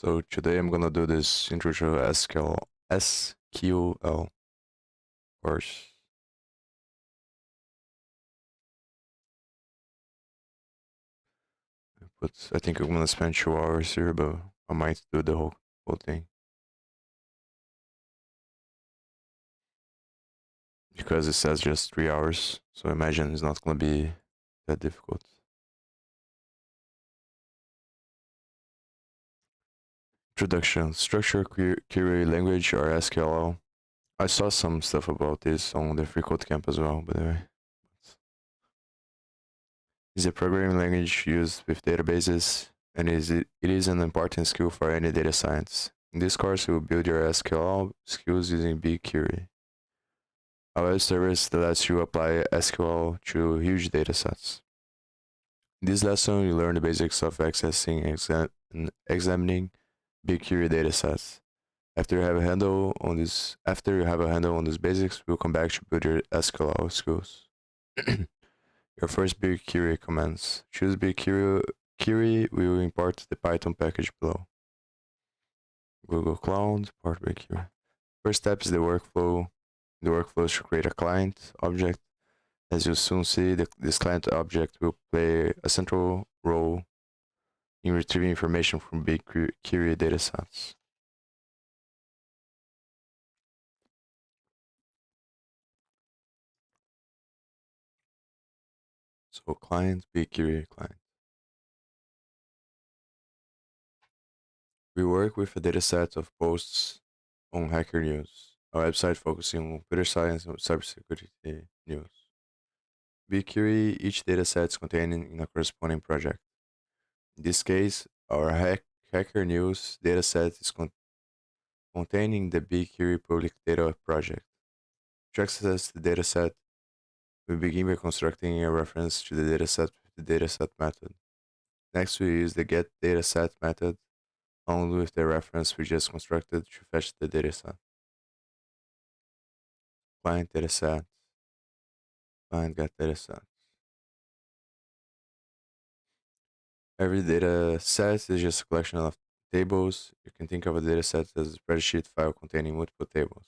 So today I'm gonna do this intro to SQL course. But I think I'm gonna spend 2 hours here, but I might do the whole thing. Because it says just 3 hours, so I imagine it's not gonna be that difficult. Introduction. Structure Query Language or SQL. I saw some stuff about this on the Free Code Camp as well, by the way. It's a programming language used with databases, and it is an important skill for any data science. In this course, you will build your SQL skills using BigQuery, a web service that lets you apply SQL to huge datasets. In this lesson, you learn the basics of accessing and examining BigQuery datasets. After you have a handle on these basics, we'll come back to build your SQL skills. Your first BigQuery commands. Choose BigQuery. We will import the Python package below. Google Cloud, import BigQuery. First step is the workflow. The workflow is to create a client object. As you'll soon see, this client object will play a central role in retrieving information from BigQuery datasets. So client, BigQuery client. We work with a dataset of posts on Hacker News, a website focusing on computer science and cybersecurity news. BigQuery, each dataset is contained in a corresponding project. In this case, our Hacker News dataset is containing the BigQuery public data project. To access the dataset, we begin by constructing a reference to the dataset with the dataset method. Next, we use the getDataset method along with the reference we just constructed to fetch the dataset. Client dataset, client getDataset. Every data set is just a collection of tables. You can think of a data set as a spreadsheet file containing multiple tables,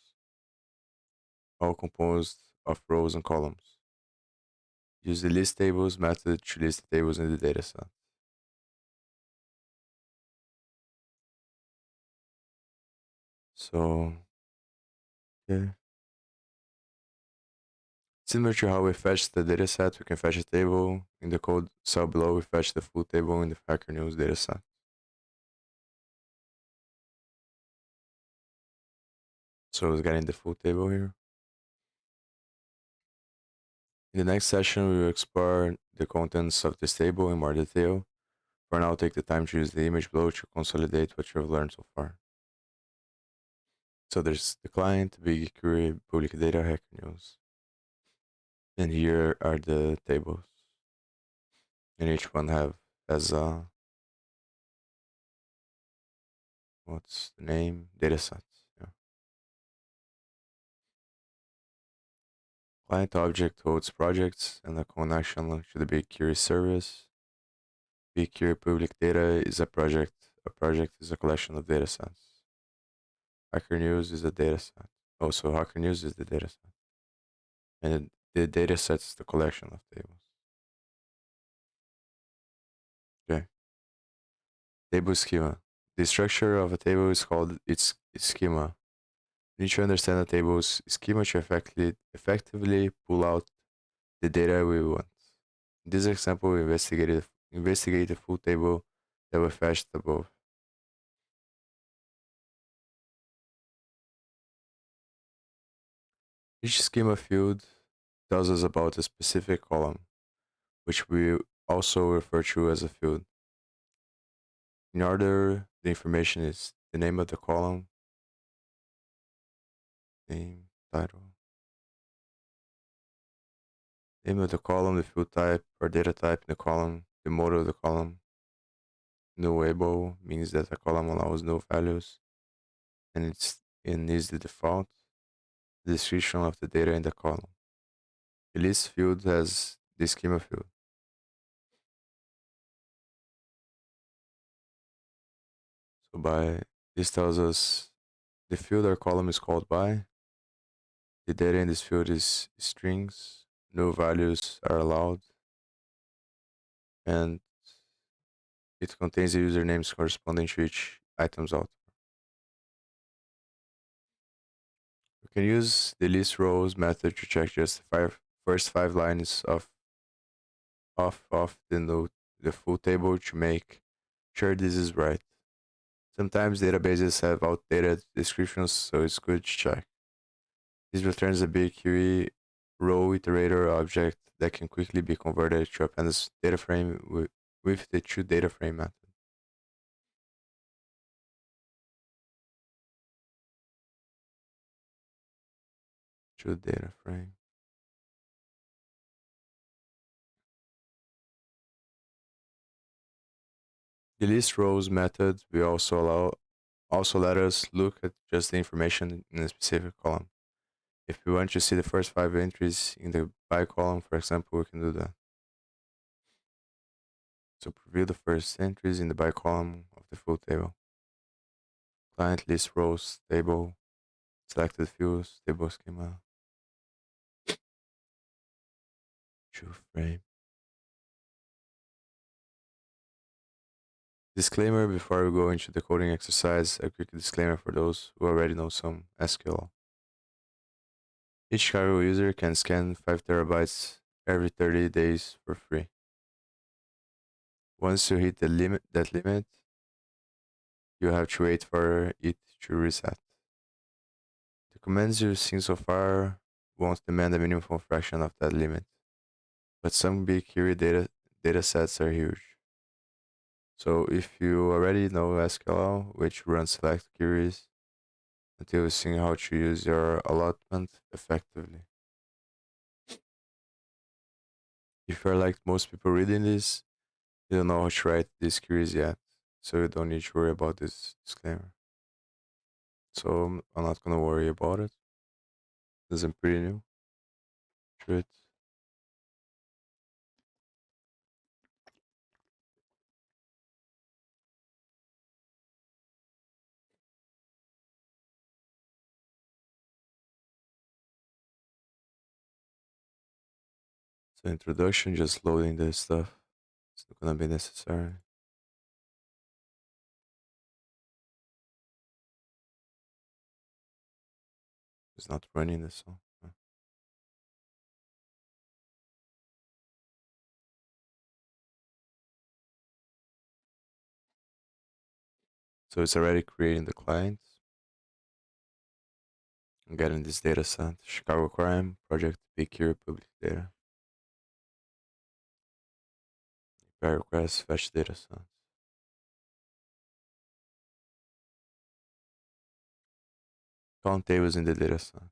all composed of rows and columns. Use the list tables method to list the tables in the data set. So, yeah. Similar to how we fetch the dataset, we can fetch a table. In the code cell below, we fetch the full table in the Hacker News dataset. So it's getting the full table here. In the next session, we will explore the contents of this table in more detail. For now, take the time to use the image below to consolidate what you have learned so far. So there's the client, BigQuery, public data, Hacker News. And here are the tables. And each one has a, what's the name? Datasets. Yeah. Client object holds projects and a connection link to the BigQuery service. BigQuery public data is a project. A project is a collection of datasets. Hacker News is a dataset. Also, Hacker News is the dataset. And the dataset is the collection of tables. Okay. Table schema. The structure of a table is called its schema. We need to understand a table's schema to effectively pull out the data we want. In this example, we investigate the full table that we fetched above. Each schema field tells us about a specific column, which we also refer to as a field. In order, the information is the name of the column, name, title, name of the column, the field type or data type in the column, the mode of the column. Nullable means that a column allows no values, and is the default description of the data in the column. The list field has the schema field. So by this tells us the field or column is called by. The data in this field is strings. No values are allowed, and it contains the usernames corresponding to each item's author. We can use the list rows method to check just the first 5 lines of the full table to make sure this is right. Sometimes databases have outdated descriptions, so it's good to check. This returns a BigQuery row iterator object that can quickly be converted to a pandas data frame with the toDataFrame method. toDataFrame. The list rows method will also let us look at just the information in a specific column. If we want to see the first 5 entries in the by column, for example, we can do that. So preview the first entries in the by column of the full table. Client list rows table, selected fields, table schema, toFrame. Disclaimer before we go into the coding exercise, a quick disclaimer for those who already know some SQL. Each Kaggle user can scan 5 terabytes every 30 days for free. Once you hit that limit, you have to wait for it to reset. The commands you've seen so far won't demand a meaningful fraction of that limit, but some BigQuery datasets are huge. So if you already know SQL, which run select queries, until you've seen how to use your allotment effectively. If you're like most people reading this, you don't know how to write these queries yet, so you don't need to worry about this disclaimer. So I'm not gonna worry about it. This is pretty new to it. So introduction, just loading this stuff. It's not gonna be necessary. It's not running this song. So it's already creating the client. I'm getting this data set. Chicago crime, project BigQuery public data. API request, fetch data set. Count tables in the data set.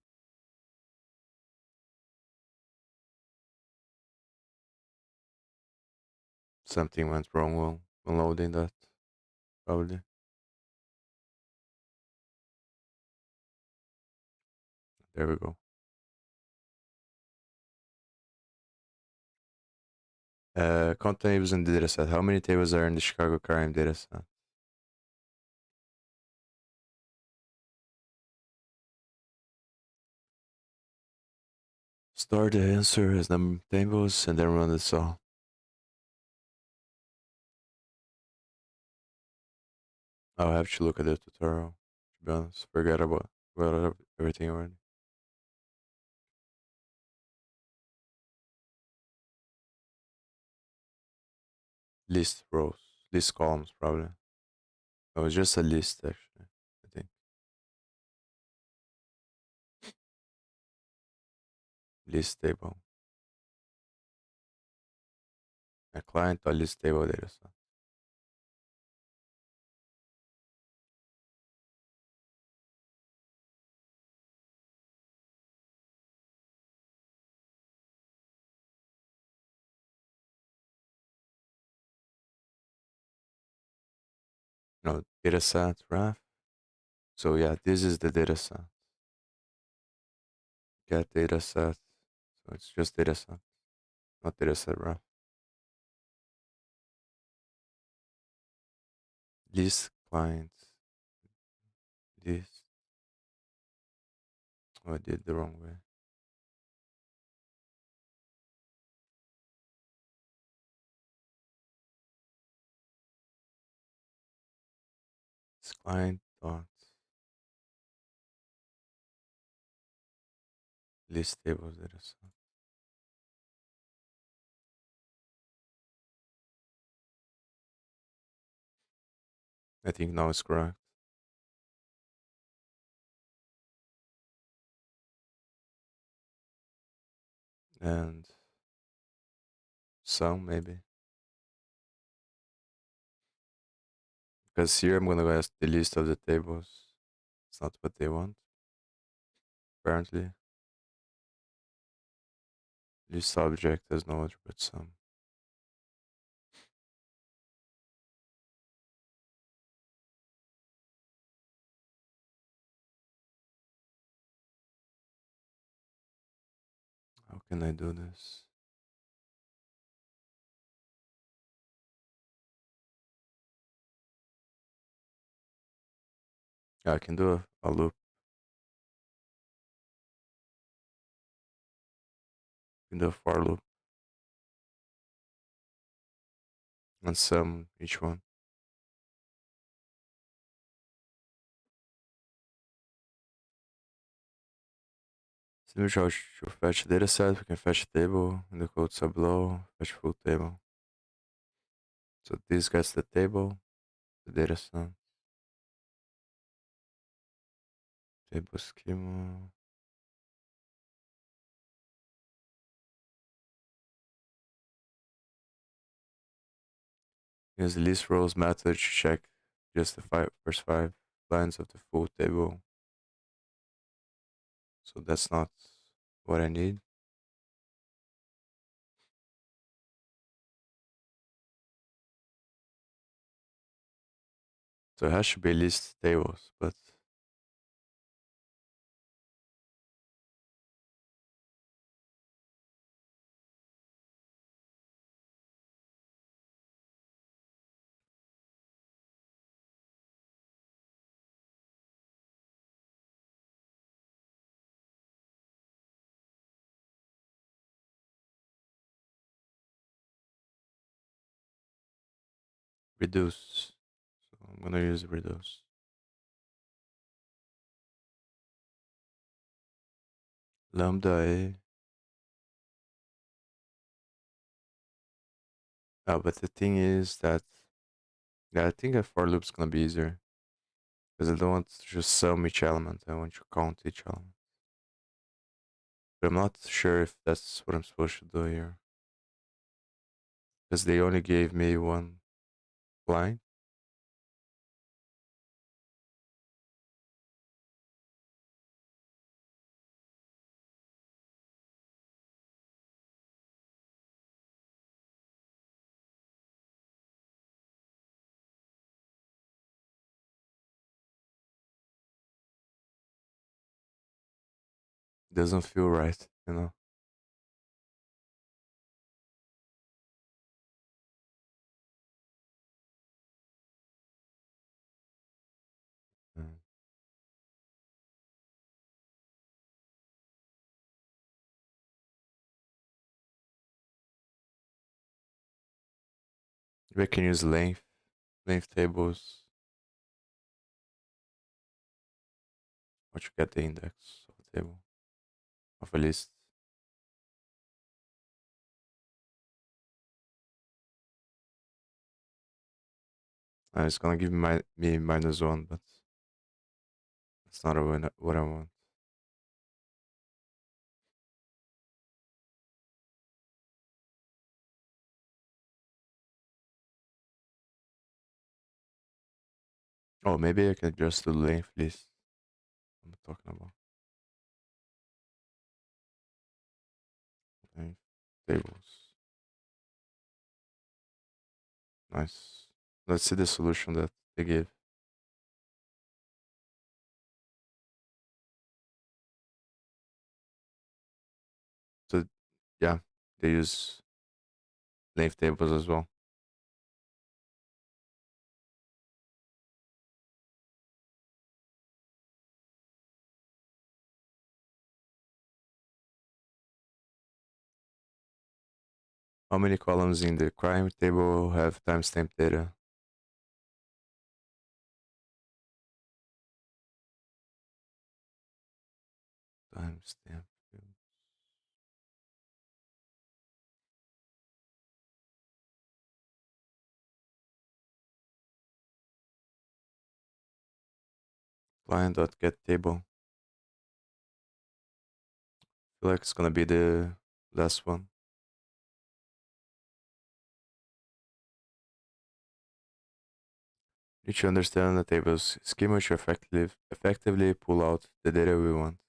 Something went wrong when loading that, probably. There we go. Count tables in the dataset. How many tables are in the Chicago crime dataset? Store the answer as number of tables and then run the saw. I'll have to look at the tutorial. To be honest, forget about everything already. List rows, list columns, probably. Oh, it's just a list actually. I think list table. A client or list table dataset. No, dataset ref. So yeah, this is the dataset. Get dataset. So it's just dataset, not dataset ref. List client. This. Oh, I did the wrong way. It's client dot list tables data set. I think now it's correct. And some maybe. Because here I'm gonna ask the list of the tables. It's not what they want, apparently. List object has no attribute some. How can I do this? I can do a loop. I can do a for loop and sum each one. So we shall fetch data set, we can fetch table in the code sub below, fetch full table. So this gets the table, the data set, table schema. Use the list rows method to check just the first five lines of the full table. So that's not what I need. So it has to be list tables, but reduce. So I'm gonna use reduce. Lambda A. But the thing is that yeah, I think a for loop's gonna be easier because I don't want to just sum each element. I want to count each element. But I'm not sure if that's what I'm supposed to do here because they only gave me one line. Doesn't feel right, you know. Mm. We can use length tables, or to get the index of a table of a list. And it's gonna give me -1, but that's not what I want. Oh, maybe I can just do length list. I'm talking about length tables. Nice. Let's see the solution that they give. So yeah, they use length tables as well. How many columns in the crime table have timestamp data? Timestamp. Client.get table. I feel like it's gonna be the last one. Need to understand the table's schema to effectively pull out the data we want.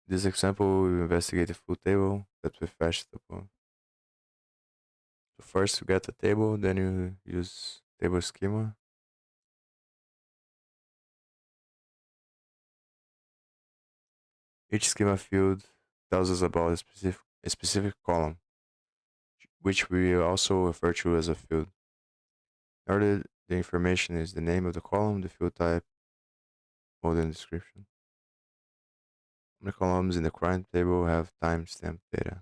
In this example, we investigate a full table that we fetched upon. So first you get the table, then you use table schema. Each schema field tells us about a specific column, which we also refer to as a field. In order, the information is the name of the column, the field type, or the description. How many columns in the crime table have timestamp data?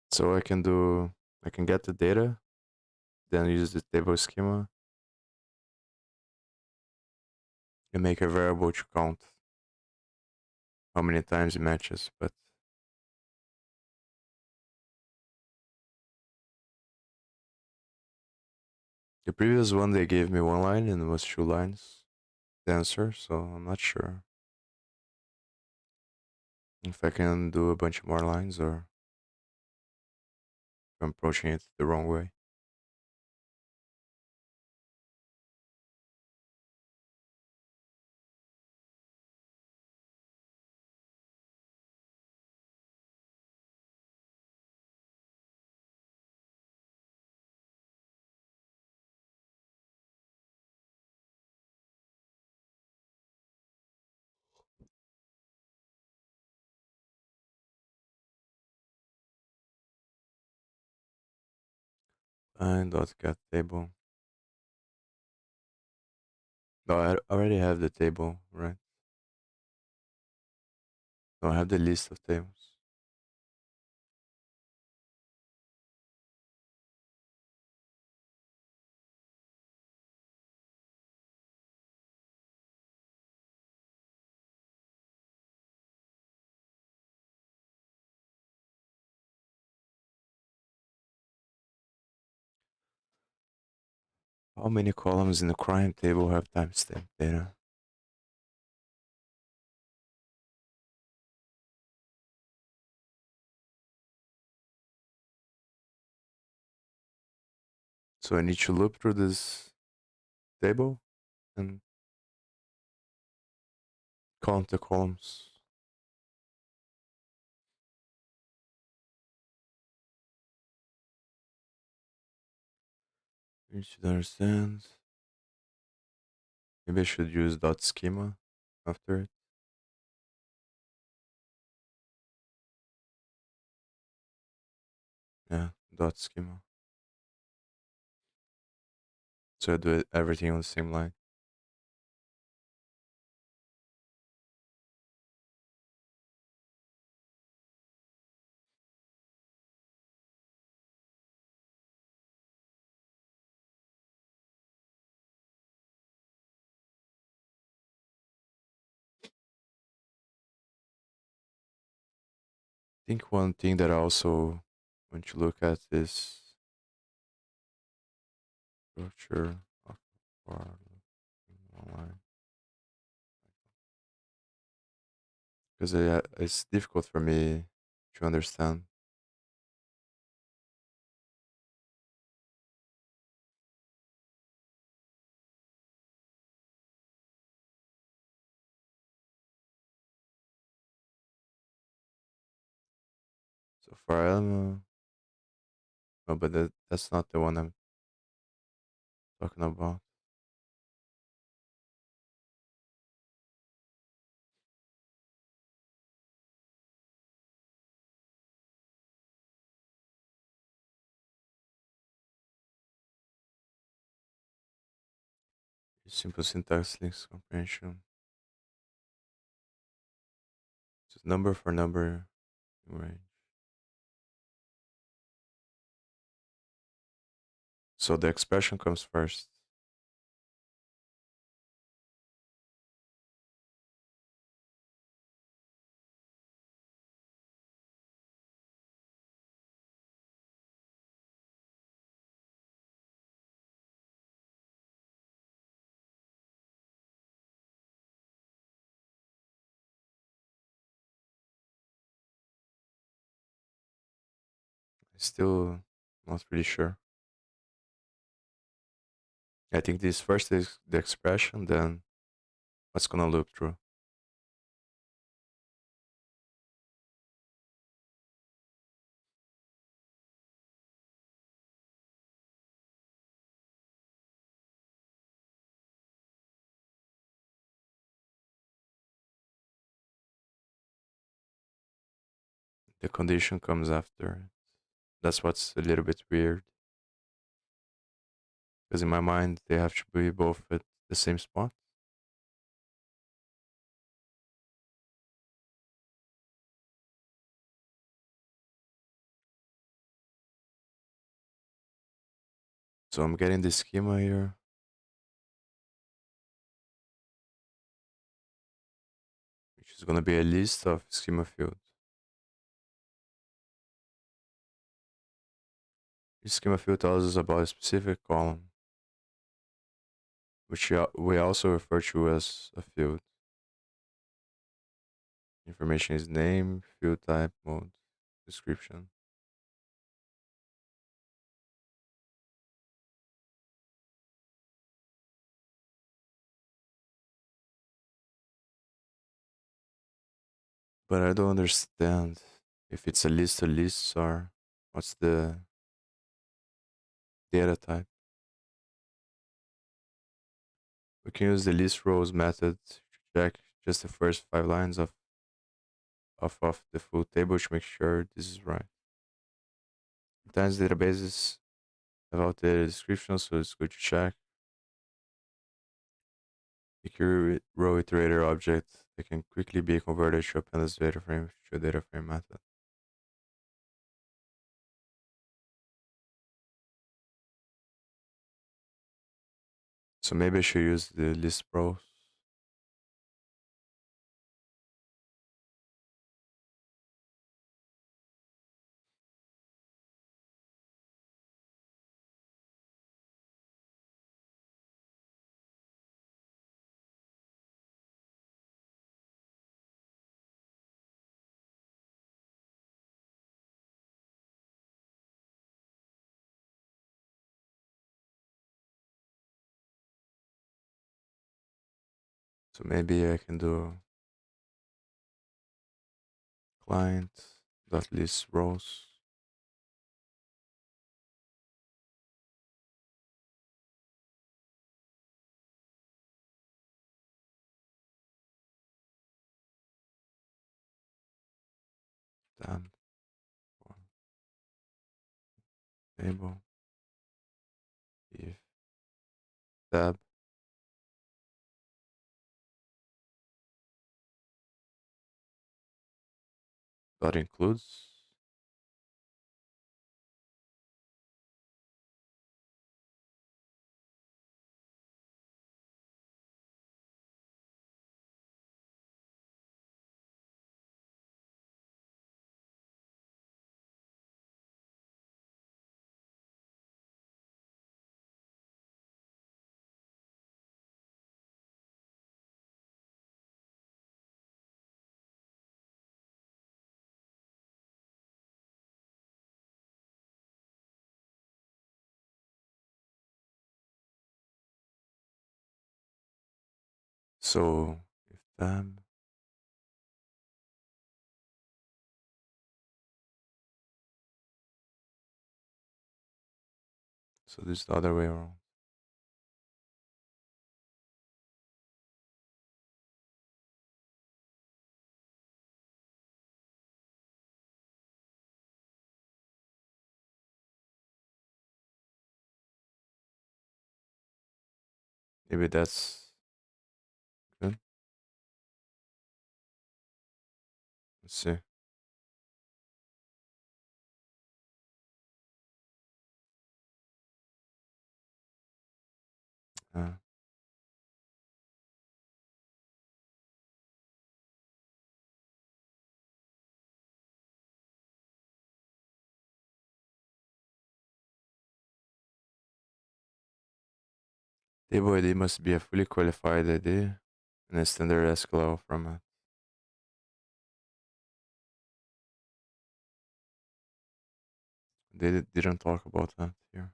So I can get the data, then use the table schema and make a variable to count how many times it matches. But the previous one, they gave me one line and it was 2 lines, the answer. So I'm not sure if I can do a bunch of more lines or if I'm approaching it the wrong way. And dot get table. No, I already have the table, right? No, I have the list of tables. How many columns in the crime table have timestamp data? So I need to loop through this table and count the columns. You should understand. Maybe I should use dot schema after it. Yeah, dot schema. So I do everything on the same line. I think one thing that I also want to look at is structure of bar online, because it's difficult for me to understand. So for Elmo, no, but that's not the one I'm talking about. Simple syntax links comprehension. Just number for number in range. So the expression comes first. Still not really sure. I think this first is the expression, then what's gonna loop through. The condition comes after. That's what's a little bit weird. Because in my mind, they have to be both at the same spot. So I'm getting the schema here, which is gonna be a list of schema fields. Each schema field tells us about a specific column, which we also refer to as a field. Information is name, field type, mode, description. But I don't understand if it's a list of lists or what's the data type. We can use the list rows method to check just the first 5 lines of the full table to make sure this is right. Sometimes databases have outdated descriptions, so it's good to check. The query row iterator object that can quickly be converted to append as data frame to a data frame method. So maybe I should use the list rows. So maybe I can do client dot list rows. Tab for table if tab dot includes. So if tab, so this is the other way around. Maybe that's good. Let's see. Uh, Table ID must be a fully qualified ID in a standard SQL format. They didn't talk about that here.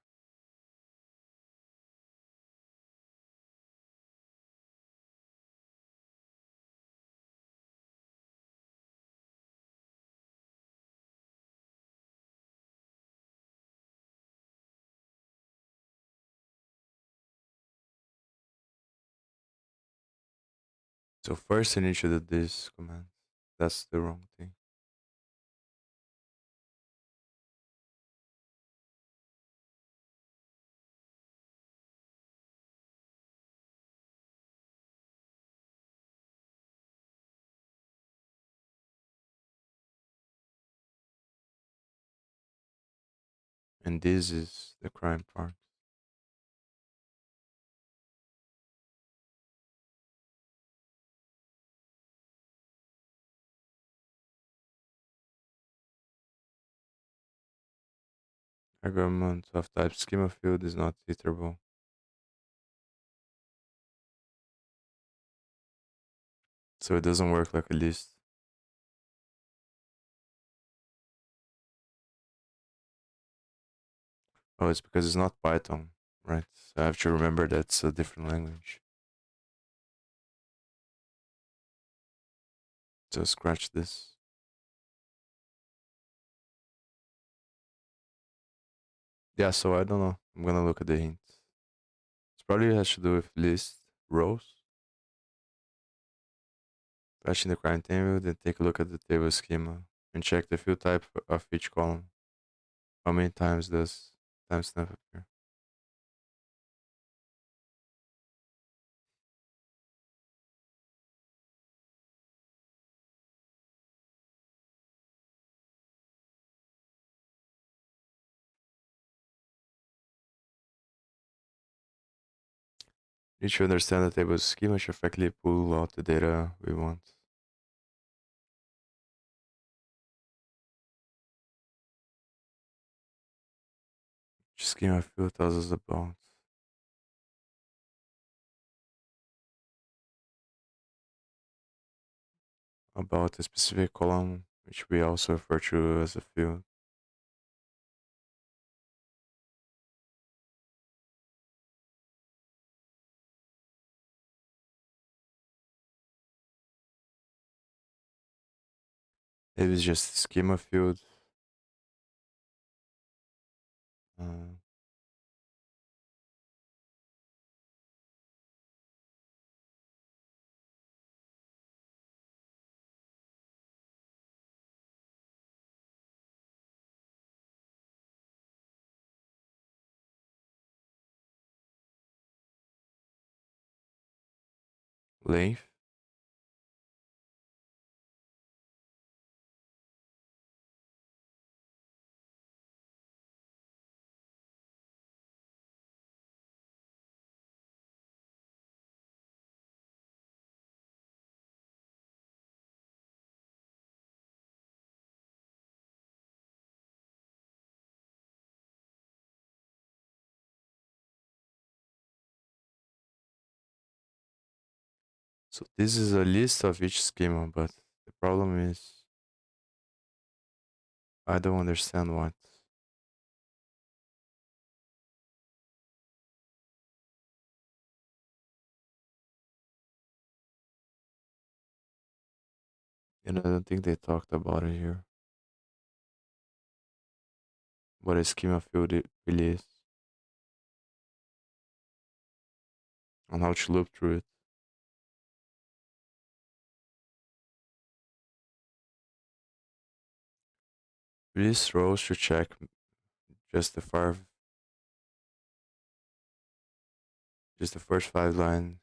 So first you need to do this command. That's the wrong thing. And this is the crime part. Argument of type schema field is not iterable. So it doesn't work like a list. Oh, it's because it's not Python, right? So I have to remember that's a different language. So scratch this. Yeah, so I don't know. I'm gonna look at the hint. It probably has to do with list rows. Fetch in the crime table, then take a look at the table schema and check the field type of each column. How many times does timestamp appear? You should understand the table schema to effectively pull out the data we want. Which schema field tells us about a specific column, which we also refer to as a field. It is just a schema field. Uh, Length. So this is a list of each schema, but the problem is I don't understand what. And I don't think they talked about it here. What a schema field it really is. And how to loop through it. These rows should check just the far Just the first 5 lines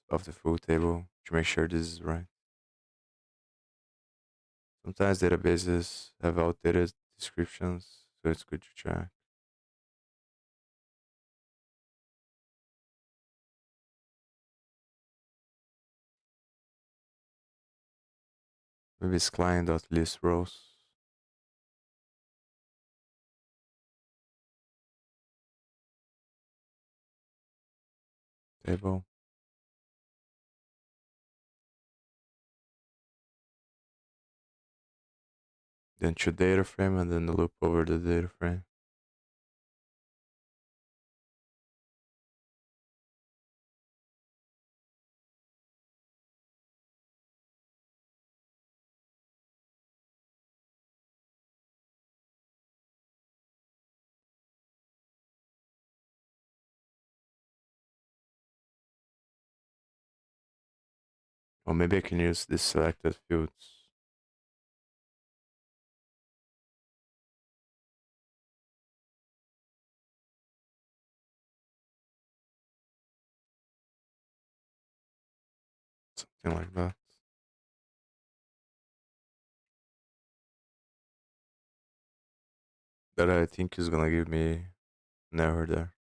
of the full table to make sure this is right. Sometimes databases have outdated descriptions, so it's good to check. Maybe it's client.list rows table. Then to data frame and then the loop over the data frame. Or maybe I can use this selected fields. Something like that. That I think is gonna give me an error there.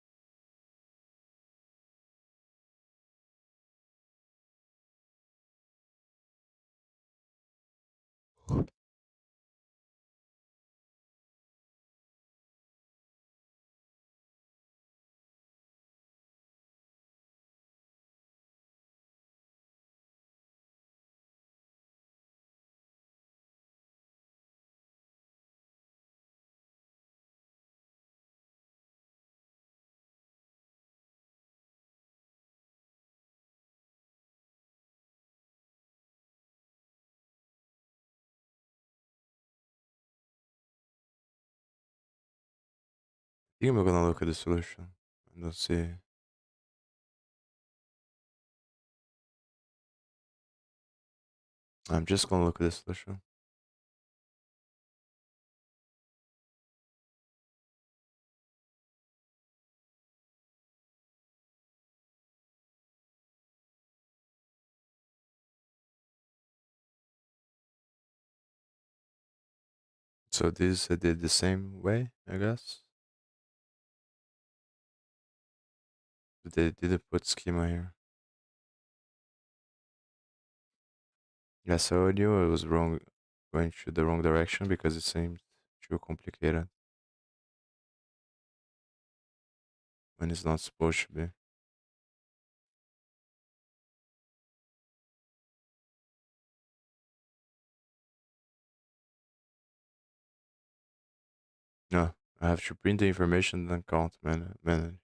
I think I'm gonna look at the solution and let's see. I'm just gonna look at the solution. So this I did the same way, I guess. But they didn't put schema here. Yes, I knew I was wrong, going to the wrong direction because it seemed too complicated when it's not supposed to be. No, I have to print the information then count manually.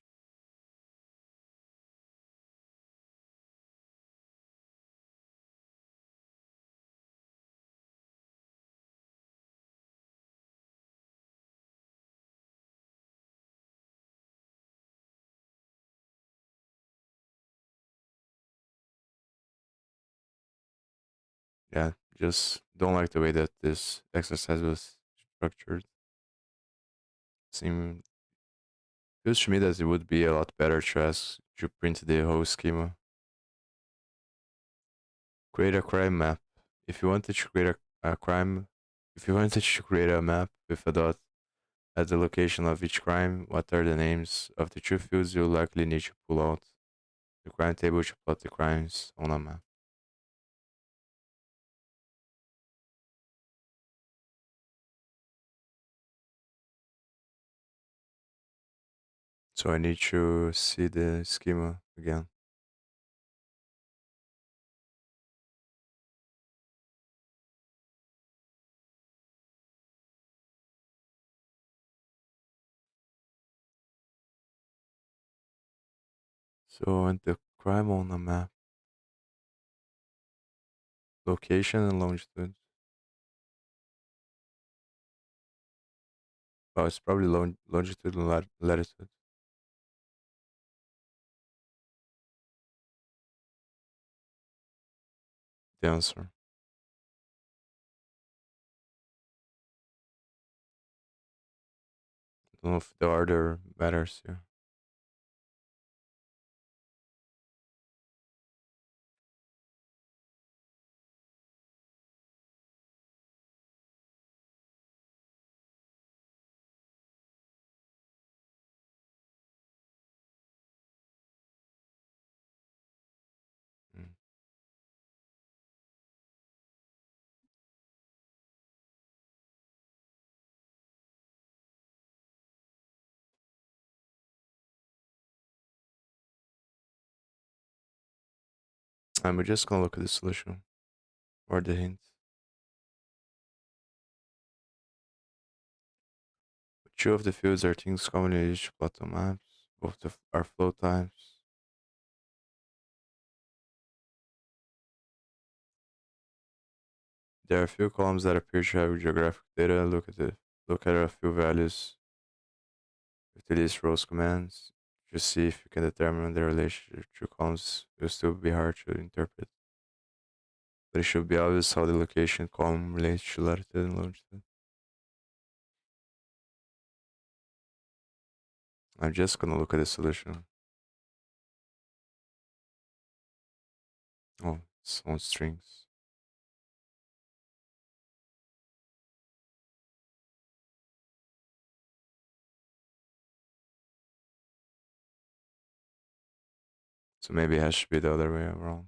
Yeah, just don't like the way that this exercise was structured. Seem feels to me that it would be a lot better to ask to print the whole schema. Create a crime map. If you wanted to create a crime, if you wanted to create a map with a dot at the location of each crime, what are the names of the two fields you'll likely need to pull out the crime table to plot the crimes on a map? So I need to see the schema again. So and the crime on a map, location and longitude. Oh, it's probably longitude and latitude. The answer. I don't know if the order matters here. time, we're just gonna look at the solution or the hint. Two of the fields are things commonly used to plot on maps. Both are float types. There are a few columns that appear to have geographic data. Look at a few values with the list rows commands. Just see if you can determine the relationship to columns. It will still be hard to interpret, but it should be obvious how the location column relates to latitude and longitude. I'm just gonna look at the solution. Oh, it's on strings. So maybe it has to be the other way around.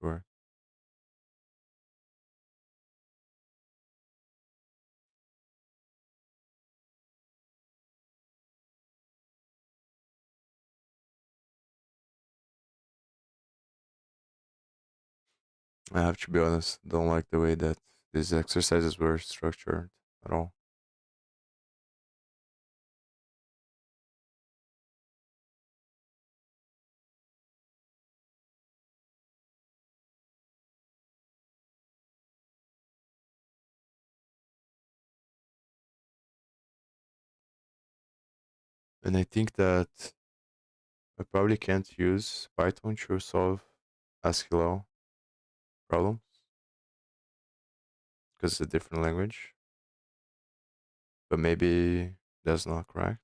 Sure. I have to be honest, don't like the way that these exercises were structured at all. And I think that I probably can't use Python to solve SQL problems because it's a different language. But maybe that's not correct.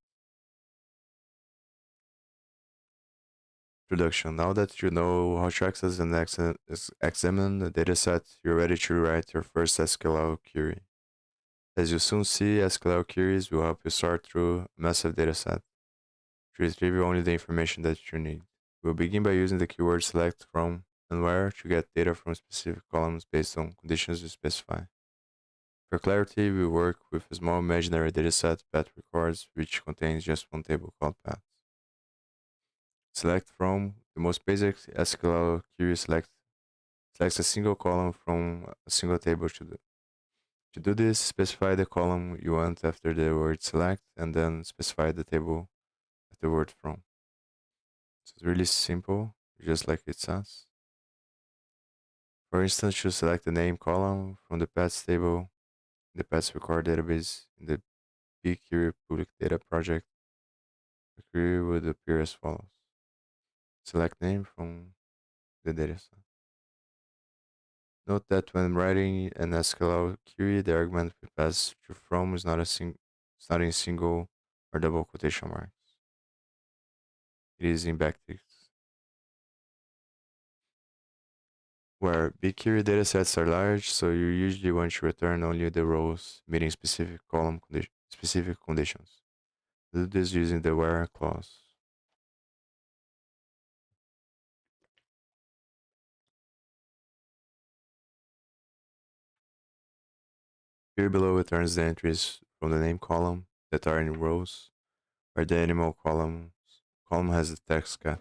Introduction. Now that you know how to access and examine the dataset, you're ready to write your first SQL query. As you soon see, SQL queries will help you sort through a massive dataset to retrieve only the information that you need. We'll begin by using the keyword select from and where to get data from specific columns based on conditions you specify. For clarity, we work with a small imaginary dataset, path records, which contains just one table called path. Select from the most basic SQL query selects a single column from a single table to do this, specify the column you want after the word select and then specify the table with the word from. So it's really simple, just like it sounds. For instance, you select the name column from the paths table in the paths record database in the bquery public data project. The query would appear as follows. Select name from the dataset. Note that when writing an SQL query, the argument we pass to from is it's not in single or double quotation marks. It is in backticks. Where BigQuery datasets are large, so you usually want to return only the rows meeting specific conditions. Do this using the where clause. Here below returns the entries from the name column that are in rows, where the animal column has the text cat.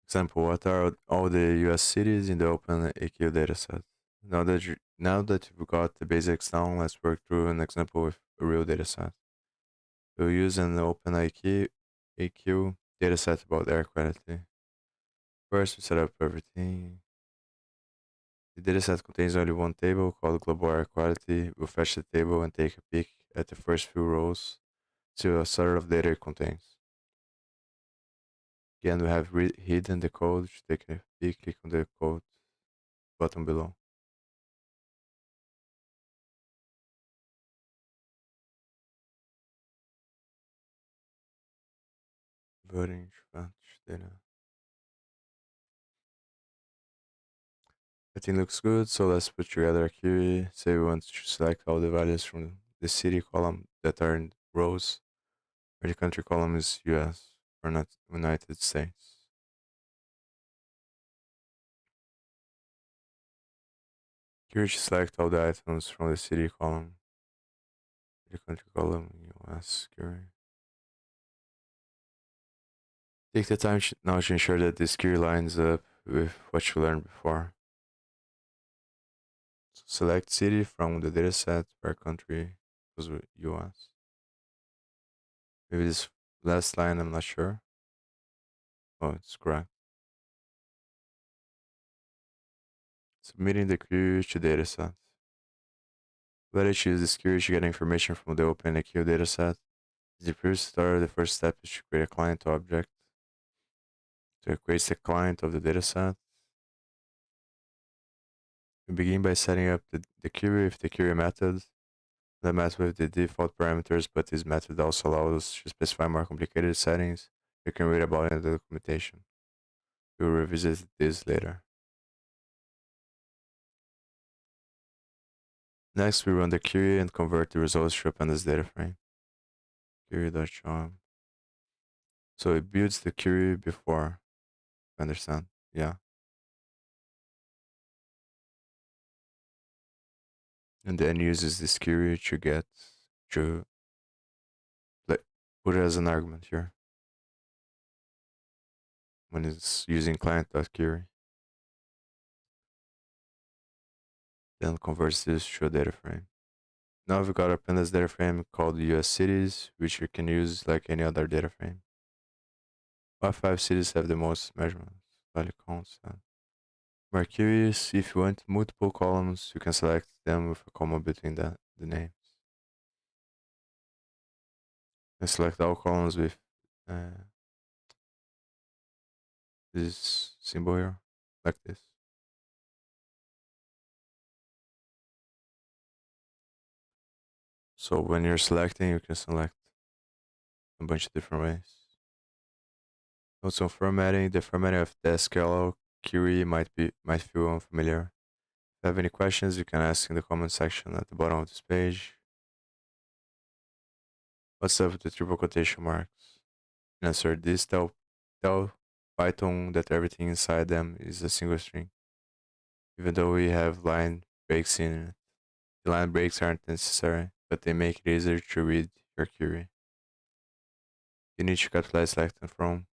Example, what are all the US cities in the open AQ dataset? Now that you've got the basics down, let's work through an example with a real dataset. We'll use an open AQ dataset about air quality. First, we set up everything. The dataset contains only one table called global air quality. We'll fetch the table and take a peek at the first few rows, see what sort of data it contains. Again, we have hidden the code. To take a peek, click on the code button below. Voting advantage data. Everything looks good, so let's put together a query. Say we want to select all the values from the city column that are in rows, where the country column is US or not United States. Query to select all the items from the city column, the country column, US query. Take the time now to ensure that this query lines up with what you learned before. So select city from the dataset per country was US. Maybe this last line, I'm not sure. Oh, it's correct. Submitting the query to dataset. Let it choose this query to get information from the OpenAQ dataset. The previous start, the first step is to create a client object. To create the client of the dataset. We begin by setting up the query with the query method. The method with the default parameters, but this method also allows us to specify more complicated settings. You can read about it in the documentation. We will revisit this later. Next, we run the query and convert the results to a pandas data frame. Query.json. So it builds the query before. Understand? Yeah. And then uses this query to get to put it as an argument here when it's using client.query. Then converts this to a data frame. Now we've got a pandas data frame called US cities, which you can use like any other data frame. What 5 cities have the most measurements? Value counts. We're curious, if you want multiple columns, you can select them with a comma between the names. And select all columns with this symbol here, like this. So when you're selecting, you can select a bunch of different ways. Also formatting, the formatting of the SQL query might feel unfamiliar. If you have any questions, you can ask in the comment section at the bottom of this page. What's up with the triple quotation marks? Answer this, tell Python that everything inside them is a single string. Even though we have line breaks in it. The line breaks aren't necessary, but they make it easier to read your query. You need to capitalize selecting from.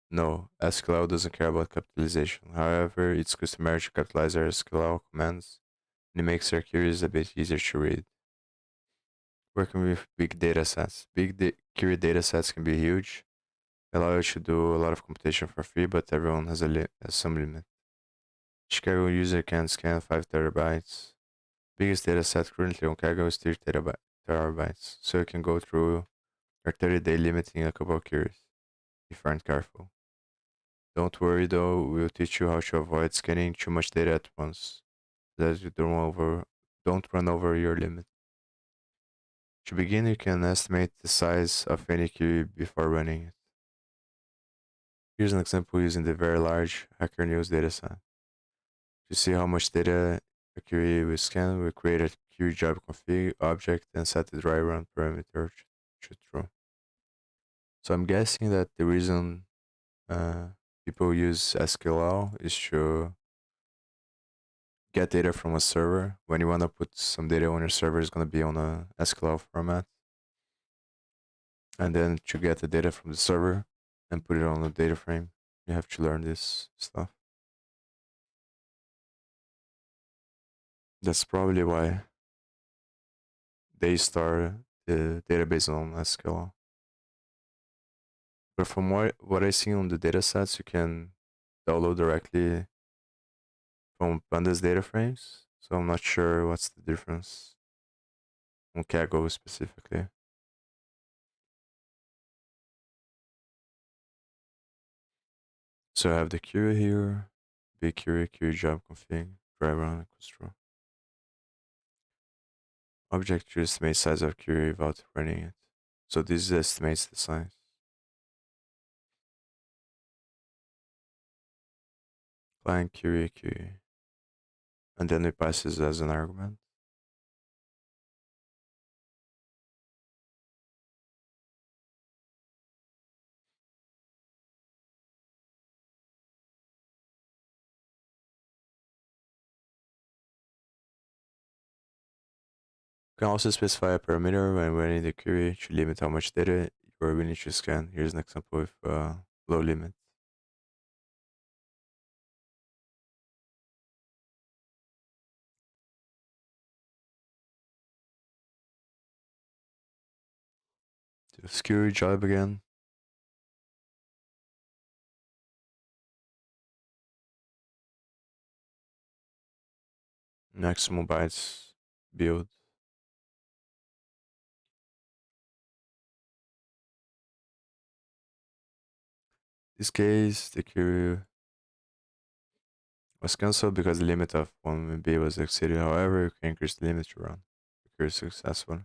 No, SQL doesn't care about capitalization. However, it's customary to capitalize our SQL commands, and it makes our queries a bit easier to read. Working with big data sets. Query data sets can be huge. They allow you to do a lot of computation for free, but everyone has some limit. Each Kaggle user can scan 5 terabytes. Biggest data set currently on Kaggle is 30 terabytes, so you can go through your 30-day limit in a couple of queries, if you aren't careful. Don't worry though, we'll teach you how to avoid scanning too much data at once, so that you don't run over your limit. To begin, you can estimate the size of any query before running it. Here's an example using the very large Hacker News dataset. To see how much data a query will scan, we create a query job config object and set the dry run parameter to true. So I'm guessing that the reason people use SQL is to get data from a server. When you want to put some data on your server, it's going to be on a SQL format. And then to get the data from the server and put it on a data frame, you have to learn this stuff. That's probably why they store the database on SQL. But from what I see on the datasets, you can download directly from pandas data frames. So I'm not sure what's the difference on Kaggle specifically. So I have the query here, big query job config, dry run equals true. Object to estimate size of query without running it. So this estimates the size. Client query. And then it passes as an argument. You can also specify a parameter when running the query to limit how much data you are willing to scan. Here's an example with low limit. Do SQL job again. Maximum bytes build. This case, the query was cancelled because the limit of 1 MB was exceeded. However, you can increase the limit to run. The query is successful.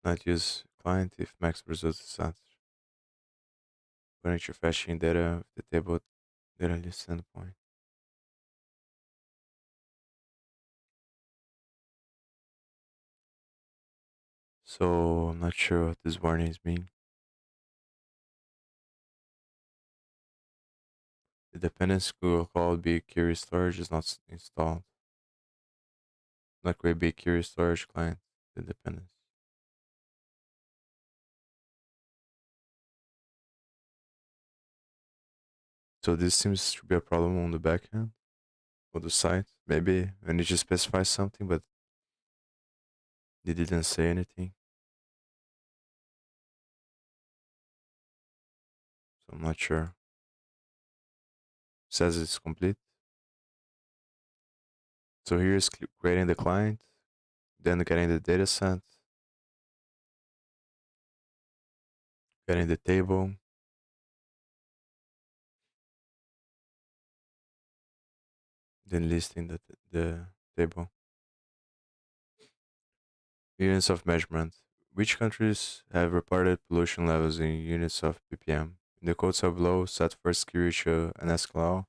Not use client if max results is set. According to fetching data, the table data list endpoint. So I'm not sure what these warnings mean. The dependency Google call BigQuery storage is not installed. Not create BigQuery storage client. The dependency. So this seems to be a problem on the backend of the site. Maybe I need to specify something, but they didn't say anything. So I'm not sure. Says it's complete. So here's creating the client, then getting the data set, getting the table, then listing the table. Units of measurement. Which countries have reported pollution levels in units of ppm? In the code cell below, set first query to an SQL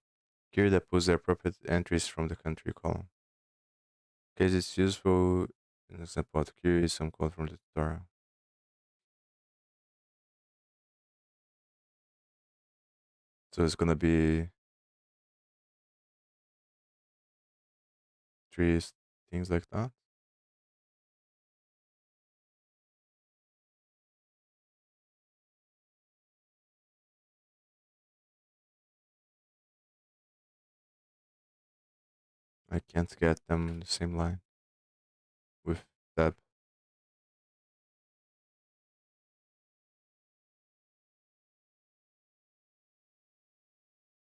query that pulls the appropriate entries from the country column. In case it's useful, an example of the query is some code from the tutorial. So it's gonna be three things like that. I can't get them in the same line with tab.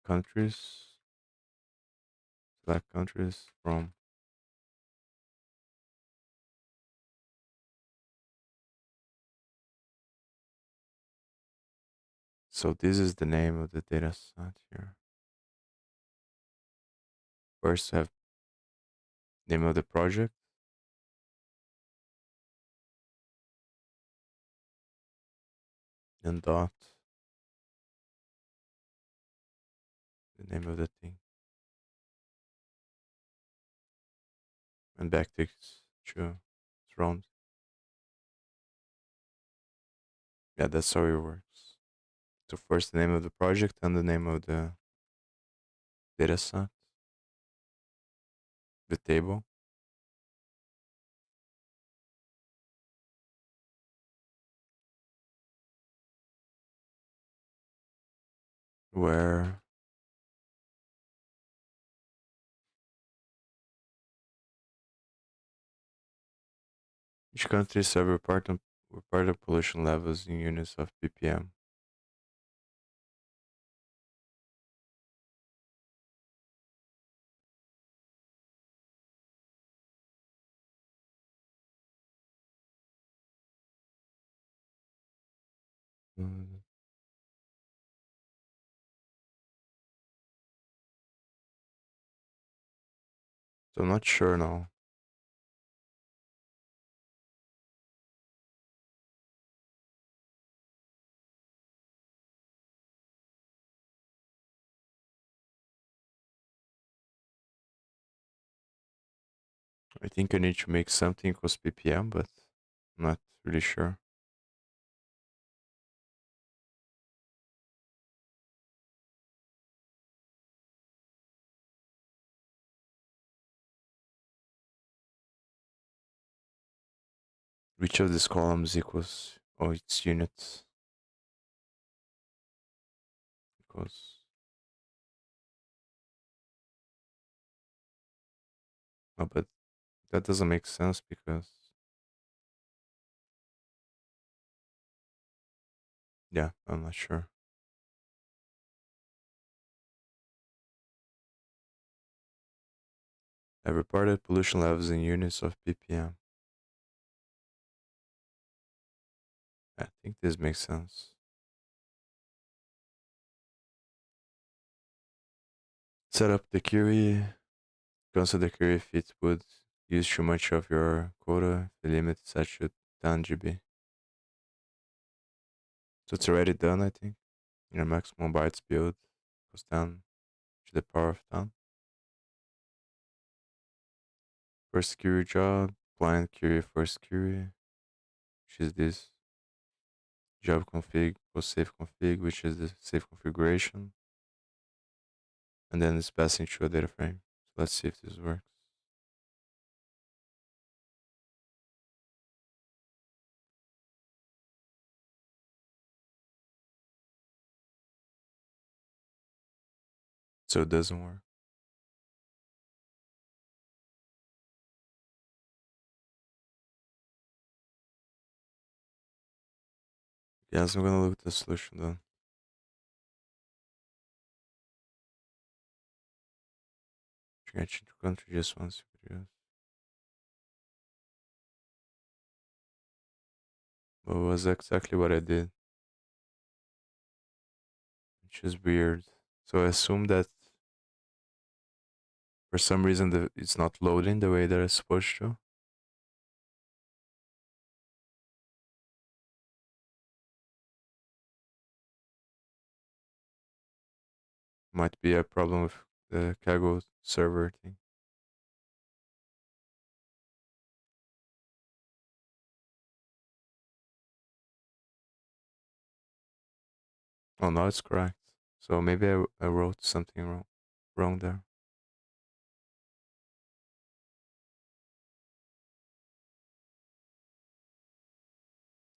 Countries, select countries from. So this is the name of the data set here. First have name of the project, then dot, the name of the thing, and backticks to round. Yeah, that's how it works. So first the name of the project and the name of the data set, the table, where each country have reported pollution levels in units of ppm. Mm, So I'm not sure now. I think I need to make something equals ppm, but I'm not really sure. Which of these columns equals, oh, it's units equals, oh, but that doesn't make sense because, yeah, I'm not sure. I reported pollution levels in units of ppm. I think this makes sense. Set up the query. Consider the query if it would use too much of your quota. The limit is set to 10 GB. So it's already done, I think. Your maximum bytes build was 10 to the power of 10. First query job, blind query first query, which is this. Job config was safe config, which is the safe configuration. And then it's passing to a data frame. So let's see if this works. So it doesn't work. Yes, I'm gonna look at the solution then. Change to country just once. But it was exactly what I did, which is weird. So I assume that for some reason it's not loading the way that it's supposed to. Might be a problem with the Kaggle server thing. Oh, now it's correct. So maybe I wrote something wrong there.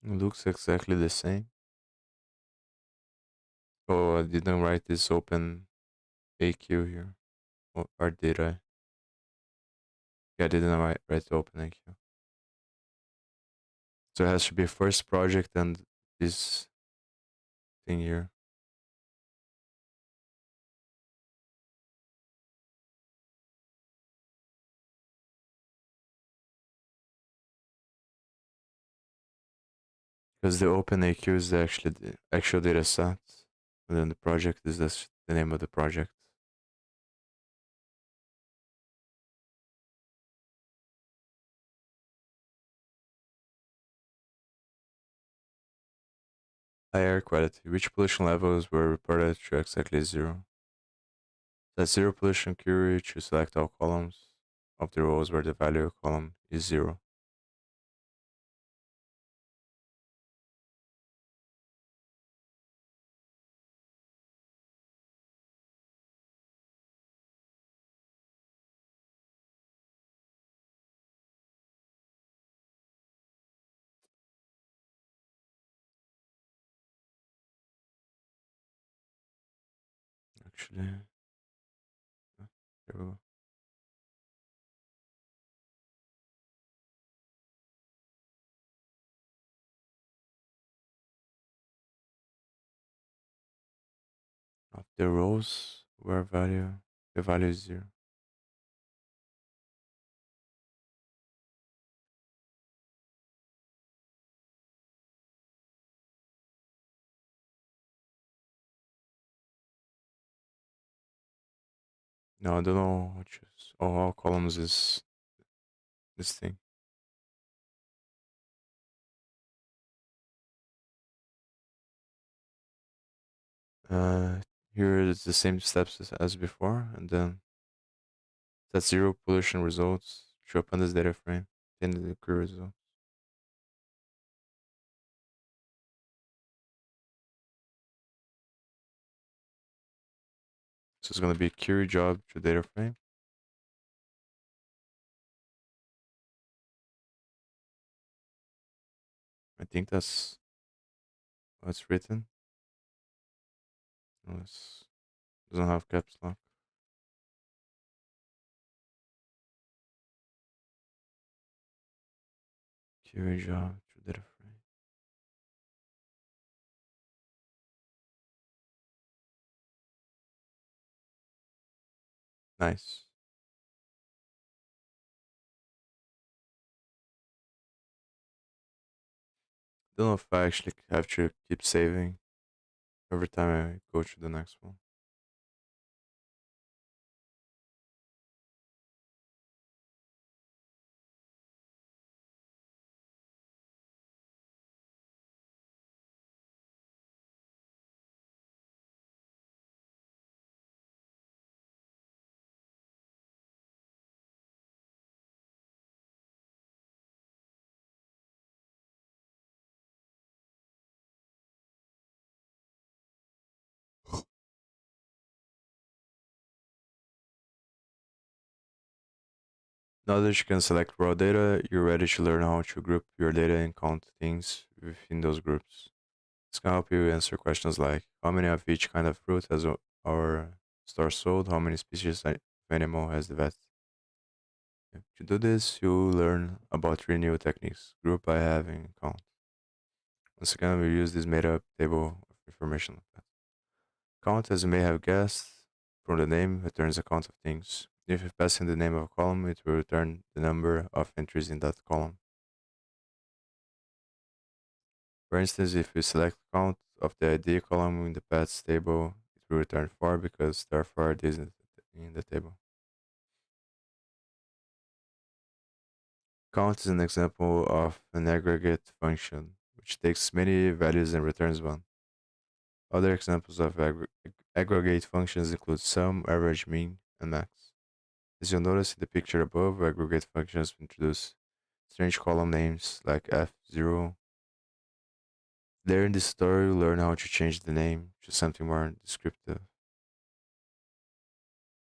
It looks exactly the same. Oh, I didn't write this open AQ here. Or did I? Yeah, I didn't write open AQ. So it has to be first project and this thing here. Because the open AQ is actually the actual data set. And then the project is the name of the project. High air quality. Which pollution levels were reported to exactly 0? Set 0 pollution query to select all columns of the rows where the value column is 0. Actually, here we go. Of the rows where the value is 0. No, I don't know what choose. Oh, all columns is this thing. Uh, Here is the same steps as before, and then set zero pollution results show up on this data frame. Then the query result. So it's gonna be query job to data frame. I think that's what's written. No, it's doesn't have caps lock. Query job to data frame. Nice. Don't know if I actually have to keep saving every time I go to the next one. Now that you can select raw data, you're ready to learn how to group your data and count things within those groups. This can help you answer questions like how many of each kind of fruit has our store sold, how many species of animal has the vet. To do this, you'll learn about three new techniques: group by, having, and count. Once again, we use this made-up table of information like that. Count, as you may have guessed from the name, returns a count of things. If you pass in the name of a column, it will return the number of entries in that column. For instance, if we select count of the ID column in the pets table, it will return 4 because there are 4 IDs in the table. Count is an example of an aggregate function, which takes many values and returns one. Other examples of aggregate functions include sum, average, mean, and max. As you'll notice in the picture above, aggregate functions introduce strange column names like F0. Later in this story, we'll learn how to change the name to something more descriptive.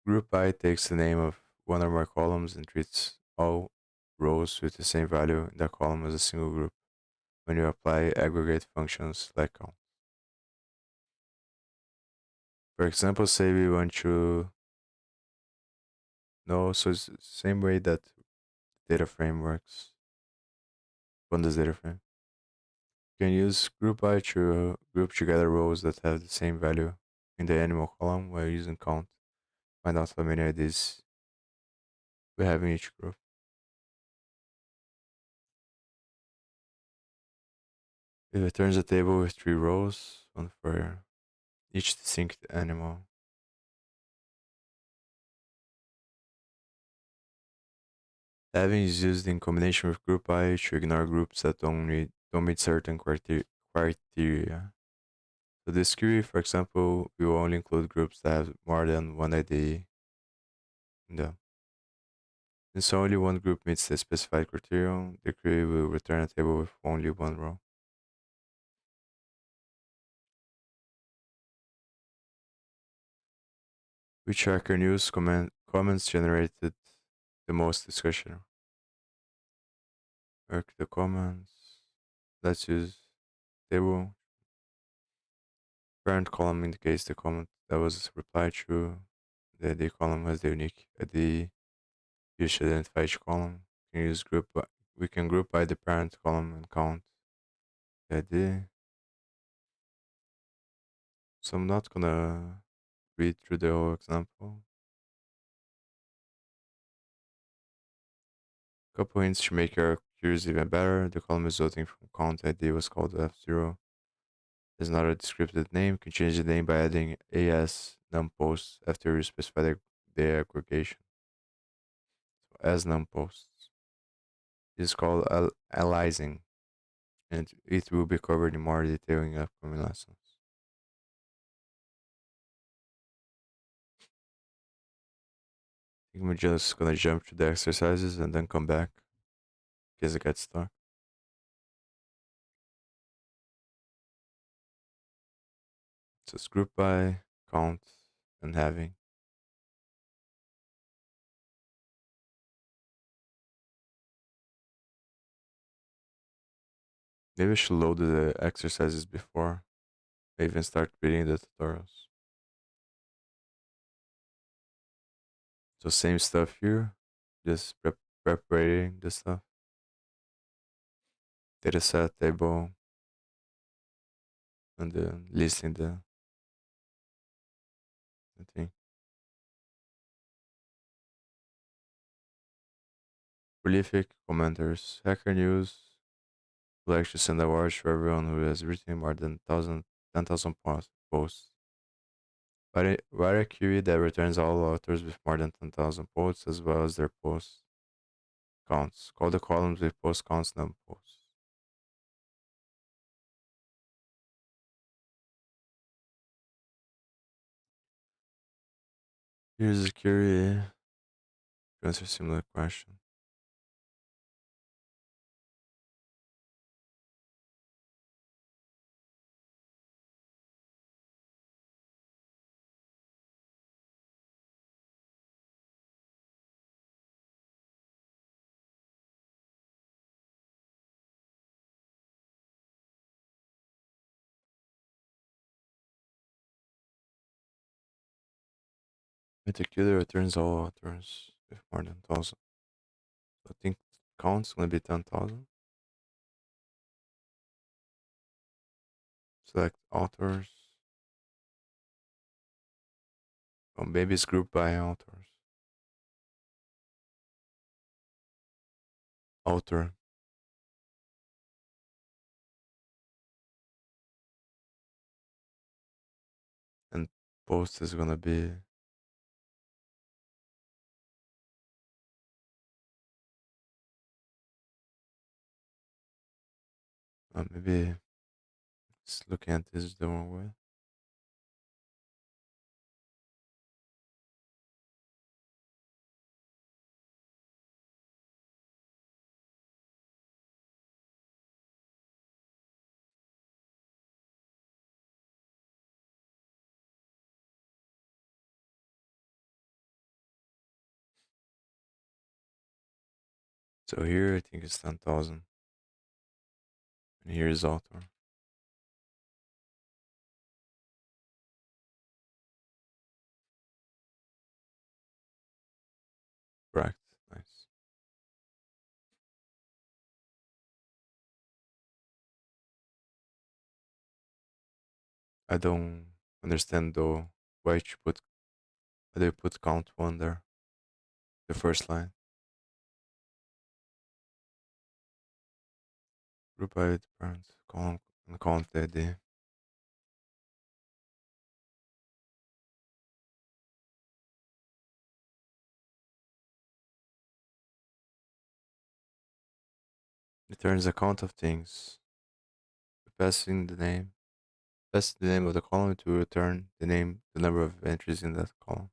Group by takes the name of one or more columns and treats all rows with the same value in that column as a single group when you apply aggregate functions like count. For example, say we want to know, so it's the same way that data frame works. Pandas data frame. You can use group by to group together rows that have the same value in the animal column while using count. Find out how many IDs we have in each group. It returns a table with 3 rows, one for each distinct animal. Having is used in combination with group by to ignore groups that don't meet certain criteria. So this query, for example, we will only include groups that have more than one ID in them. Since only one group meets the specified criterion, the query will return a table with only one row. Which Hacker News comments generated the most discussion? Work the comments. Let's use table. Parent column indicates the comment that was replied to. The ID column has the unique ID used to identify each column. We can group by the parent column and count the ID. So I'm not gonna read through the whole example. Couple hints to make your queries even better. The column resulting from count ID was called F0. There's not a descriptive name. You can change the name by adding AS num post after you specify the aggregation as num posts. This is called aliasing, and it will be covered in more detail in upcoming lessons. I think we're just gonna jump to the exercises and then come back in case it gets stuck. So it's group by, count, and having. Maybe I should load the exercises before I even start reading the tutorials. So same stuff here, just preparing the stuff. Dataset table, and then listing the thing. Prolific commenters. Hacker News will actually send awards to everyone who has written more than 10,000 posts. Write a query that returns all authors with more than 10,000 posts as well as their post counts. Call the columns with post counts num posts. Here's a query to answer a similar question. Metaquery returns all authors with more than 1,000. So I think count's gonna be 10,000. Select authors. Or maybe it's grouped by authors. Author. And post is gonna be maybe it's looking at this the wrong way. So here I think it's 10,000. And here is author. Correct. Nice. I don't understand though why you put why they put count one there. The first line. Group by the parent column and count the ID. Returns a count of things. Passing the name. Pass the name of the column to return the number of entries in that column.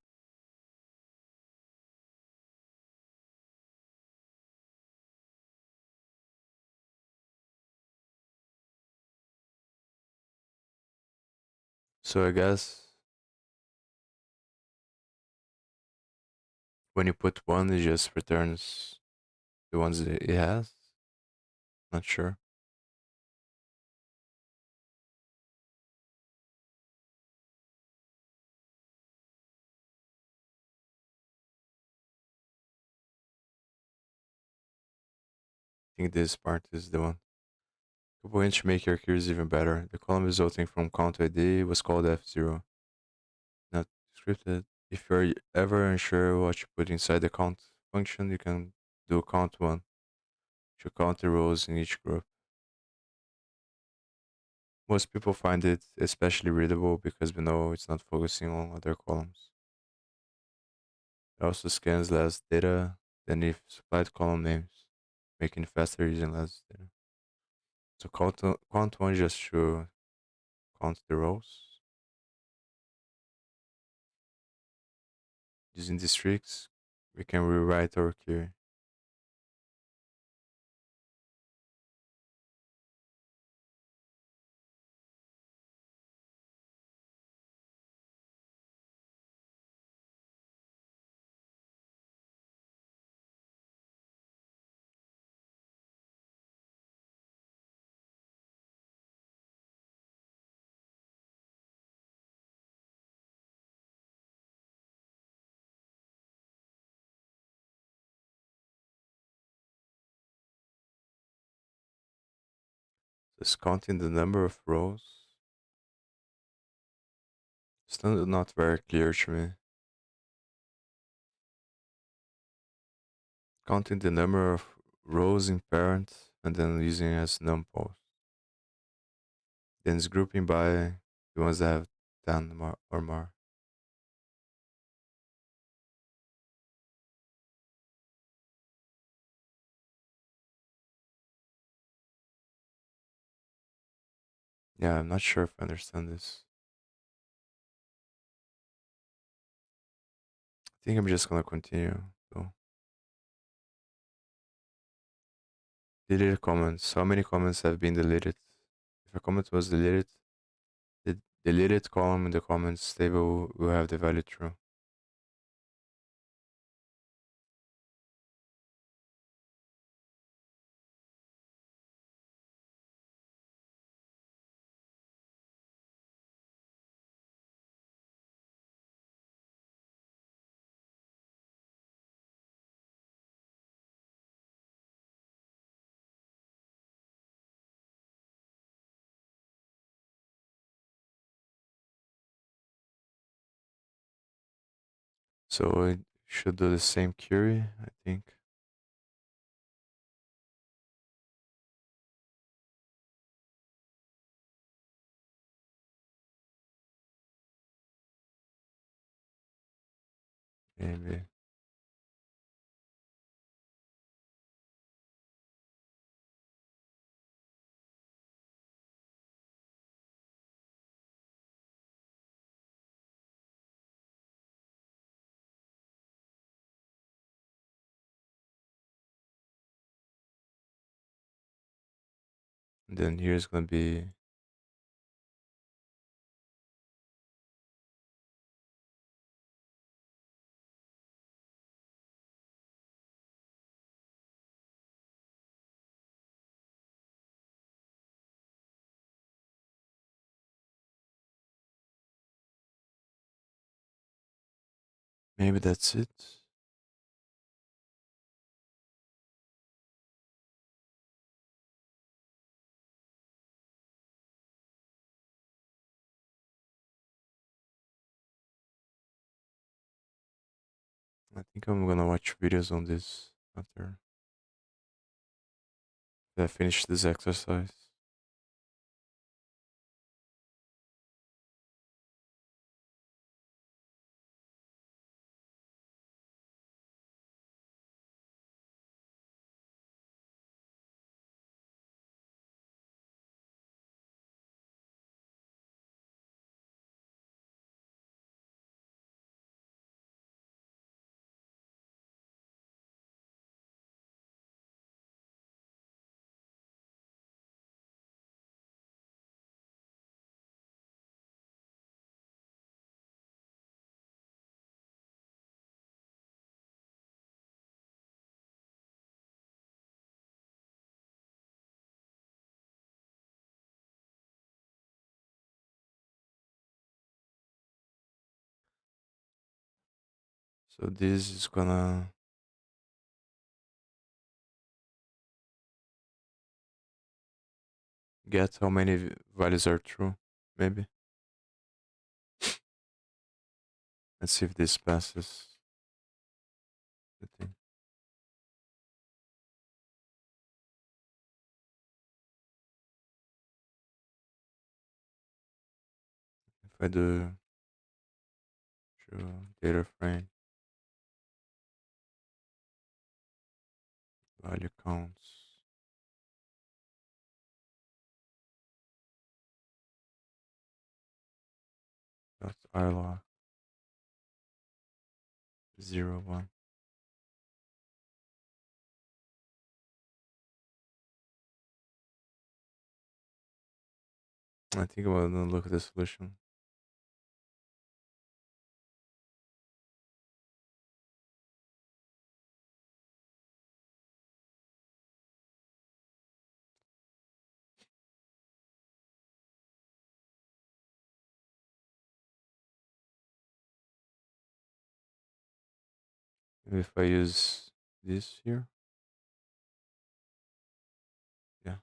So I guess when you put one, it just returns the ones that it has. Not sure. I think this part is the one. Couple hints to make your queries even better. The column resulting from count ID was called F0. Not scripted. If you're ever unsure what you put inside the count function, you can do count one to count the rows in each group. Most people find it especially readable because we know it's not focusing on other columns. It also scans less data than if supplied column names, making it faster using less data. So count one just to count the rows. Using these tricks, we can rewrite our query. Just counting the number of rows. Still not very clear to me. Counting the number of rows in parent and then using as numpos. Then it's grouping by the ones that have 10 or more. Yeah, I'm not sure if I understand this. I think I'm just gonna continue. So, deleted comments. How many comments have been deleted? If a comment was deleted, the deleted column in the comments table will have the value true. So it should do the same query, I think. Maybe. And then here's gonna be maybe that's it. I think I'm gonna watch videos on this after I finish this exercise. So this is gonna get how many values are true, maybe. Let's see if this passes the thing. If I do show data frame, value counts dot ilog 01. I think I'm gonna look at the solution. If I use this here, yeah,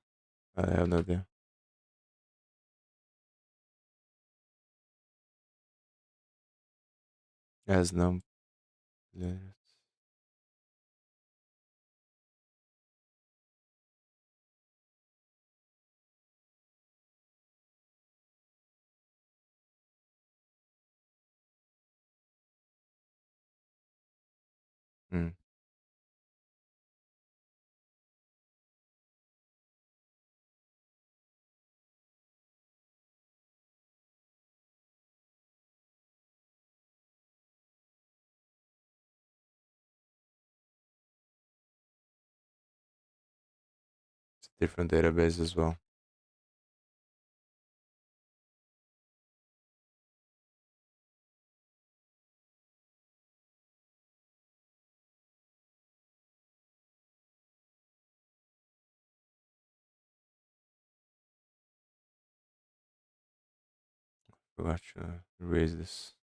I have no idea. As num. Hmm. It's a different database as well. Forgot to erase this.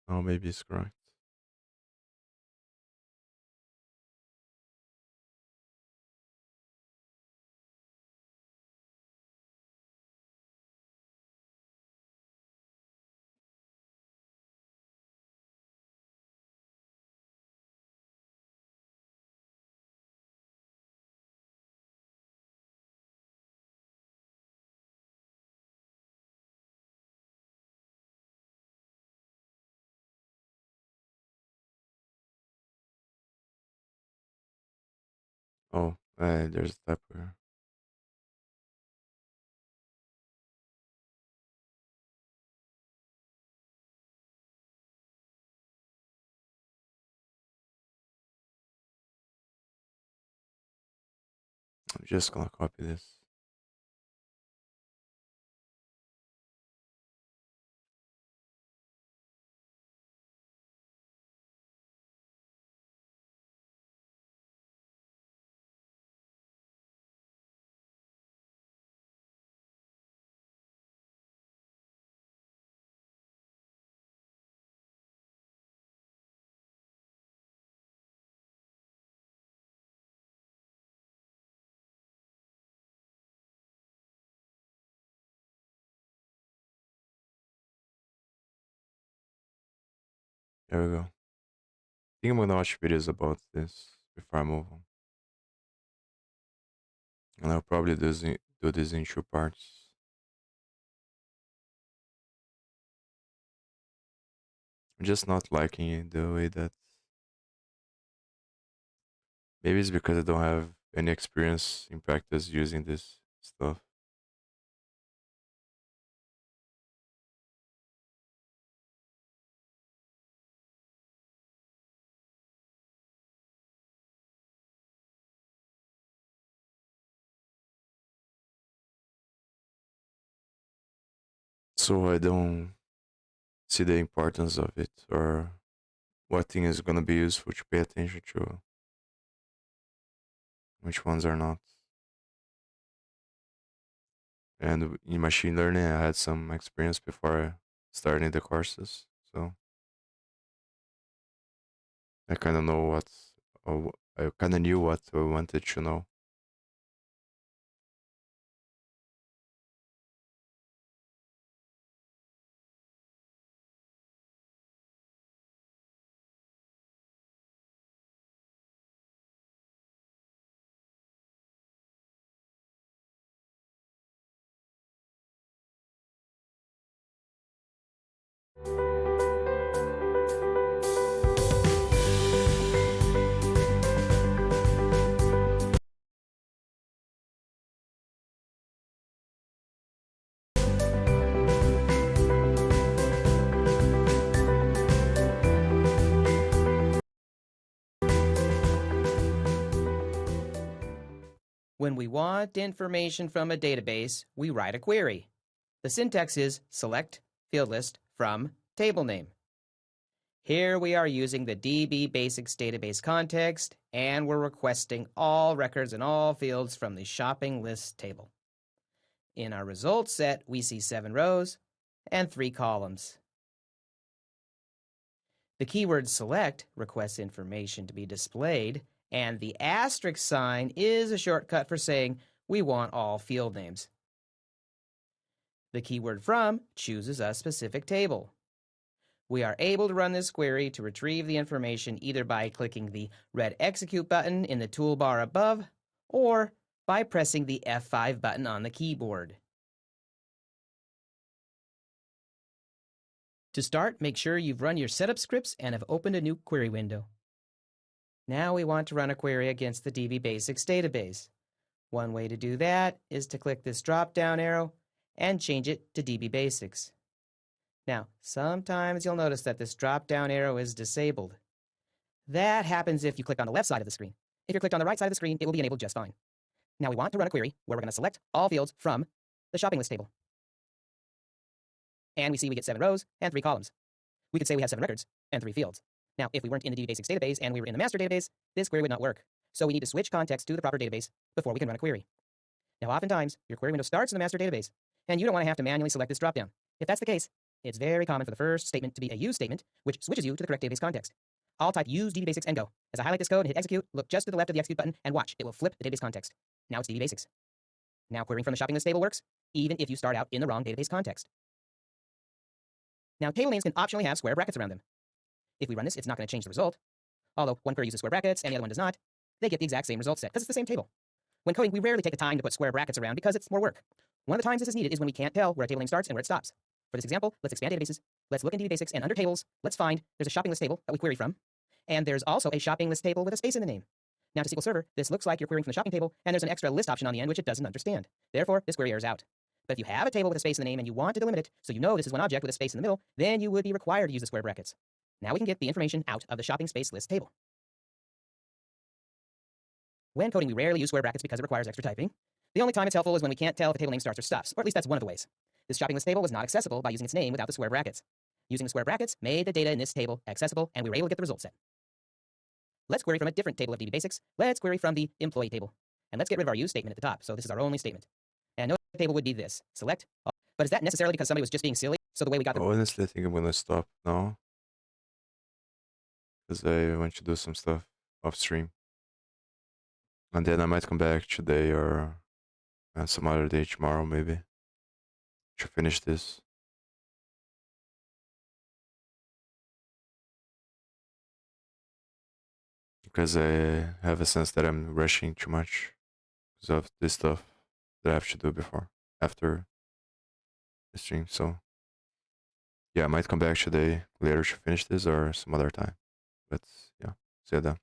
Oh, maybe it's correct. Oh, there's a typo here. I'm just gonna copy this. There we go. I think I'm gonna watch videos about this before I move on. And I'll probably do this in 2 parts. I'm just not liking it the way that. Maybe it's because I don't have any experience in practice using this stuff. So I don't see the importance of it or what thing is gonna be useful to pay attention to, which ones are not. And in machine learning, I had some experience before starting the courses. So I kind of know I kind of knew what I wanted to know. When we want information from a database, we write a query. The syntax is select field list from table name. Here we are using the DB Basics database context, and we're requesting all records and all fields from the shopping list table. In our results set, we see 7 rows and 3 columns. The keyword select requests information to be displayed, and the asterisk sign is a shortcut for saying we want all field names. The keyword from chooses a specific table. We are able to run this query to retrieve the information either by clicking the red execute button in the toolbar above or by pressing the F5 button on the keyboard. To start, make sure you've run your setup scripts and have opened a new query window. Now we want to run a query against the DB Basics database. One way to do that is to click this drop-down arrow and change it to DB Basics. Now, sometimes you'll notice that this drop-down arrow is disabled. That happens if you click on the left side of the screen. If you're clicked on the right side of the screen, it will be enabled just fine. Now we want to run a query where we're going to select all fields from the shopping list table. And we see we get 7 rows and 3 columns. We could say we have 7 records and 3 fields. Now, if we weren't in the DB Basics database and we were in the master database, this query would not work. So we need to switch context to the proper database before we can run a query. Now, oftentimes, your query window starts in the master database, and you don't want to have to manually select this dropdown. If that's the case, it's very common for the first statement to be a use statement, which switches you to the correct database context. I'll type use DB Basics and go. As I highlight this code and hit execute, look just to the left of the execute button and watch. It will flip the database context. Now it's DB Basics. Now querying from the shopping list table works, even if you start out in the wrong database context. Now table names can optionally have square brackets around them. If we run this, it's not going to change the result. Although one query uses square brackets and the other one does not, they get the exact same result set because it's the same table. When coding, we rarely take the time to put square brackets around because it's more work. One of the times this is needed is when we can't tell where a table name starts and where it stops. For this example, let's expand databases. Let's look in DB Basics, and under tables, let's find there's a shopping list table that we query from, and there's also a shopping list table with a space in the name. Now to SQL Server, this looks like you're querying from the shopping table, and there's an extra list option on the end which it doesn't understand. Therefore, this query errors out. But if you have a table with a space in the name and you want to delimit it, so you know this is one object with a space in the middle, then you would be required to use the square brackets. Now we can get the information out of the shopping space list table. When coding, we rarely use square brackets because it requires extra typing. The only time it's helpful is when we can't tell if a table name starts or stops, or at least that's one of the ways. This shopping list table was not accessible by using its name without the square brackets. Using the square brackets made the data in this table accessible, and we were able to get the result set. Let's query from a different table of DB Basics. Let's query from the employee table. And let's get rid of our use statement at the top, so this is our only statement. And note the table would be this, select all. But is that necessarily because somebody was just being silly? So the way we got the... Honestly, I think I'm gonna stop now. Because I want to do some stuff off stream. And then I might come back today or some other day tomorrow, maybe, to finish this. Because I have a sense that I'm rushing too much because of this stuff that I have to do after the stream. So, yeah, I might come back today later to finish this or some other time. But yeah, see you then.